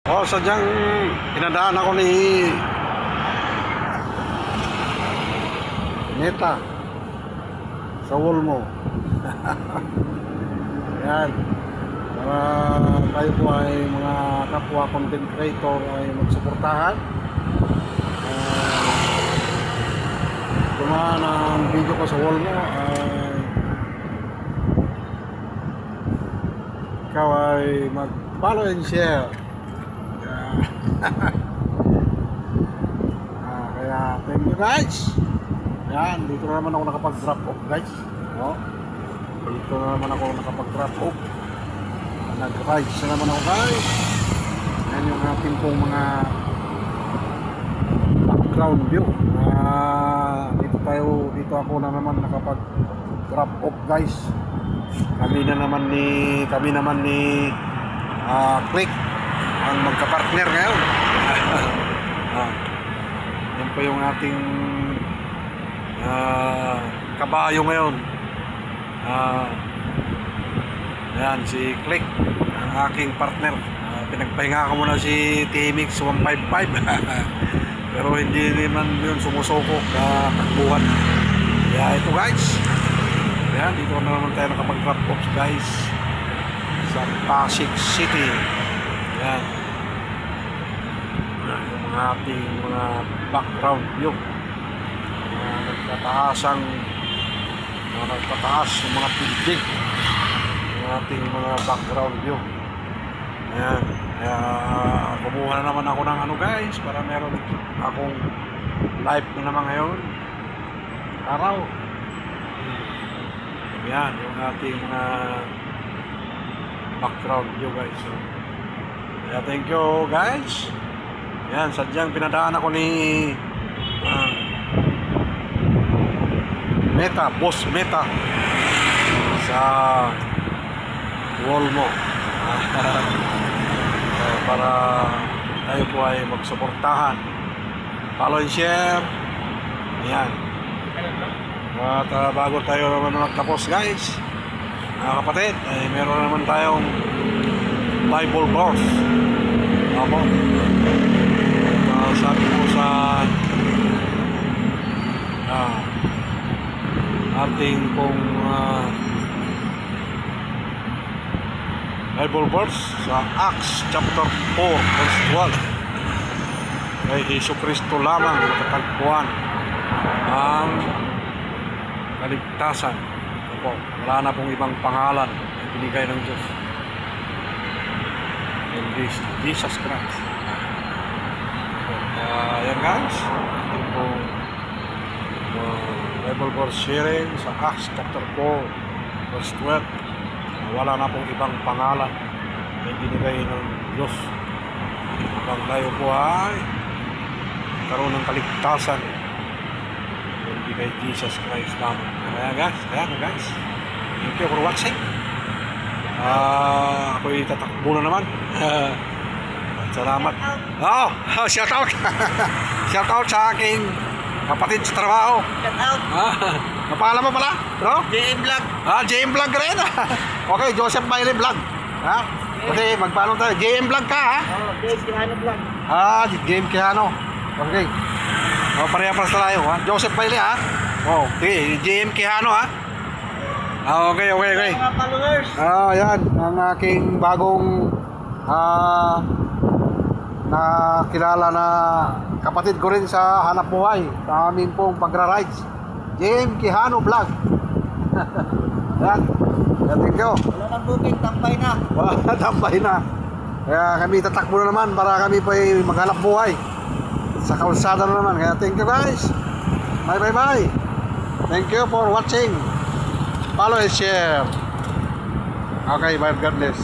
Sadyang pinadaan ako ni Neta sa wall mo. Yan. Para tayo po ay mga kapwa content creator ay magsuportahan. Dumaan ang video ko sa wall mo ay ikaw ay mag-follow and share. Kaya thank you guys. Yan, dito na naman ako nakapag-drop off guys. No? Dito na naman ako nakapag-drop off. Nag-rides na naman ako guys. Yan yung ating pong mga background view. Dito ako na naman nakapag-drop off guys. Kami naman ni Click ang magka-partner ngayon. Yan po yung ating kabayo ngayon. Yan si Click ang aking partner. Pinagpahinga ko muna si TMX 155 pero hindi naman yun sumusoko takbuhan. Kaya ito guys, yan, dito na naman tayo nakapag-drop off guys sa Pasig City. Yan yung ating mga background view, nagtataas yung mga building, yung ating mga background view. Ayan, kaya kumuha na naman ako ng ano guys, para meron akong live na naman ngayon araw. Yan yung ating background view guys. Kaya thank you guys. Yan, sadyang pinadaan ako ni Meta, Boss Meta sa wall mo. Para tayo po ay magsuportahan, follow and share. Yan. At bago tayo naman magtapos guys, mga kapatid, ay meron naman tayong Bible verse. Ako sabi ko sa ating pong Bible verse sa Acts chapter 4 verse 12, kay Hesus Kristo lamang matatagpuan ang kaligtasan. Wala na pong ibang pangalan na binigay ng Diyos, and this Jesus Christ. Yan guys, ating pong Bible verse sharing sa Acts chapter 4 verse 12. Wala na pong ibang pangalan na binigay ng Diyos upang tayo po ay karoon ng kaligtasan, hindi kay Jesus Christ lamang. Kaya guys, thank you for watching. Ako'y tatakbo na naman. Salamat. Shout out. Shout out sa aking kapatid sa trabaho. Shout out. Napangalan mo pala? Bro? JM Vlog. JM Vlog ka rin. Okay, Joseph Bailey Vlog. Okay, magpano tayo. JM Vlog ka ha? JM Quijano Vlog. JM Quijano. Okay. Pareha-paras tayo ha. Joseph Bailey ha? Okay, JM Quijano ha? Okay. Mga followers. Yan. Ang aking bagong nakilala na kapatid ko rin sa hanap buhay sa aming pong pagra-rides, JM Quijano Vlog. Yan. Thank you. Wala nang booking, tambay na. Tambay na. Kaya kami tatakbo na naman para kami pa maghanap buhay sa kalsada na naman. Kaya thank you guys. Bye. Thank you for watching. Follow and share. Okay, bye. God bless.